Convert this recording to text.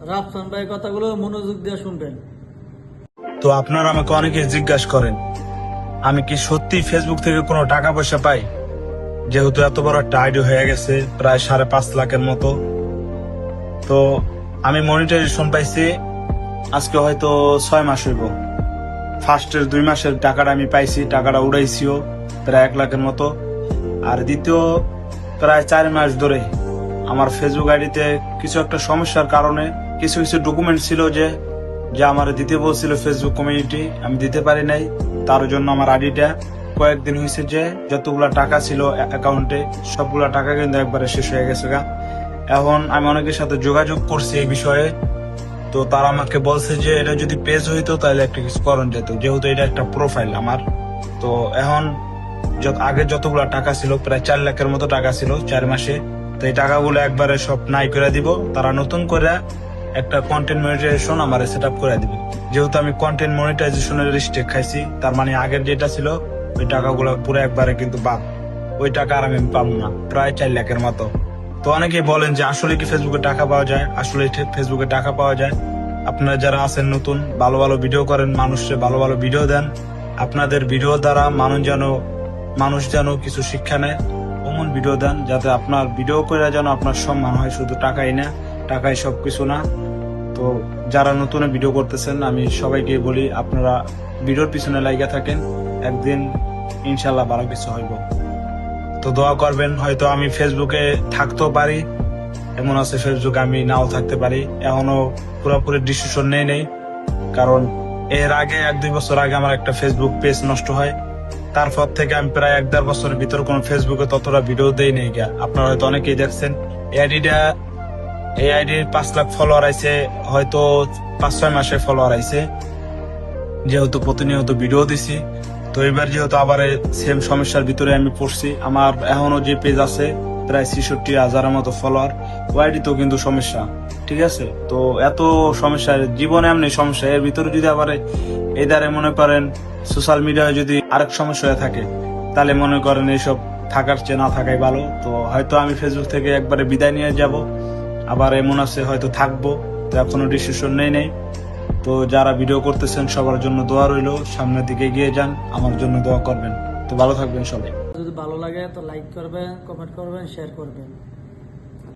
রাফসান ভাই কথাগুলো মনোযোগ দিয়ে শুনবেন। তো আপনারা আমাকে অনেকে জিজ্ঞাসা করেন আমি কি সত্যি ফেসবুক থেকে কোনো টাকা পয়সা পাই, যেহেতু এত বড় একটা আইডি হয়ে গেছে প্রায় 5.5 লাখের মতো। তো আমি মনিটাইজেশন পাইছি আজকে হয়তো 6 মাস হইব। ফার্স্টের 2 মাসের টাকাটা আমি পাইছি, টাকাটা উড়াইছিও প্রায় 1 লাখের মতো। আর দ্বিতীয় প্রায় 4 মাস ধরে আমার ফেসবুক আইডিতে কিছু একটা সমস্যার কারণে কিছু কিছু ডকুমেন্ট ছিল যে আমার দিতে বলছিল ফেসবুক কমিউনিটি, আমি দিতে পারি নাই। তার জন্য আমার আইডিটা কয়েকদিন হয়েছে যে যতগুলা টাকা ছিল অ্যাকাউন্টে সবগুলা টাকা কিন্তু একবারে শেষ হয়ে গেছে গা। এখন আমি অনেকের সাথে যোগাযোগ করছি এই বিষয়ে, তো তারা আমাকে বলছে যে এটা যদি পেজ হইতো তাহলে একটা কিছু করণ যেত, যেহেতু এটা একটা প্রোফাইল আমার। তো এখন আগে যতগুলা টাকা ছিল প্রায় 4 লাখের মতো টাকা ছিল 4 মাসে, তো এই টাকাগুলো একবারে সব নাই করে দিব। তারা নতুন করে একটা কন্টেন্ট মনিটাইজেশন আমার সেট আপ করে দিবে, যেহেতু আমি কন্টেন্ট মনিটাইজেশনের রিস্ট্রিক্ট খাইছি। তার মানে আগের যেটা ছিল ওই টাকাগুলো পুরো একবারে কিন্তু বাদ, ওই টাকা আর আমি পাবো না, প্রায় 4 লাখের মতো। তো অনেকেই বলেন যে আসলে কি ফেসবুকে টাকা পাওয়া যায়, আসলে ফেসবুকে টাকা পাওয়া যায়। আপনারা যারা আছেন নতুন, ভালো ভালো ভিডিও করেন, মানুষকে ভালো ভালো ভিডিও দেন, আপনাদের ভিডিও দ্বারা মানুষ যেন কিছু শিক্ষা নেয়, এমন ভিডিও দেন যাতে আপনার ভিডিও করে যেন আপনার সম্মান হয়, শুধু টাকাই না, টাকাই সবকিছু না। তো যারা নতুন ভিডিও করতেছেন আমি সবাইকে বলি আপনারা ভিডিওর পিছনে লাগিয়ে থাকেন, একদিন ইনশাল্লাহ ভালো কিছু হইব। তো দোয়া করবেন, হয়তো আমি ফেসবুকে থাকতেও পারি, এমন আছে ফেসবুকে আমি নাও থাকতে পারি, এখনো পুরোপুরি ডিসিশন নেই। কারণ এর আগে 1-2 বছর আগে আমার একটা ফেসবুক পেজ নষ্ট হয়, তারপর থেকে আমি প্রায় 1-1.5 বছরের ভিতর কোনো ফেসবুকে ততটা ভিডিও দেই নেই গা। আপনারা হয়তো অনেকেই দেখছেন এই আইডির 5 লাখ ফলোয়ার আইছে, হয়তো 5-6 মাসে ফলোয়ার আইছে, যেহেতু প্রতিনিয়ত ভিডিও দিছি। তো এবার যেহেতু আবার সেম সমস্যার ভিতরে আমি পড়ছি, আমার এখনো যে পেজ আছে প্রায় 66,000-এর মতো ফলোয়ার, ওয়াইডি তো কিন্তু সমস্যা, ঠিক আছে। তো এত সমস্যা জীবনে এমনি সমস্যা, এর ভিতরে যদি আবার এই দ্বারা মনে করেন সোশ্যাল মিডিয়ায় যদি আরেক সমস্যা হয়ে থাকে, তাহলে মনে করেন এইসব থাকার চেয়ে না থাকাই ভালো। তো হয়তো আমি ফেসবুক থেকে একবারে বিদায় নিয়ে যাব, আবার এমন আছে হয়তো থাকবো, তো এখনো ডিসিশন নেই। তো যারা ভিডিও করতেছেন সবার জন্য দোয়া রইলো, সামনের দিকে এগিয়ে যান, আমার জন্য দোয়া করবেন। তো ভালো থাকবেন সবাই। যদি ভালো লাগে তো লাইক করবেন, কমেন্ট করবেন, শেয়ার করবেন।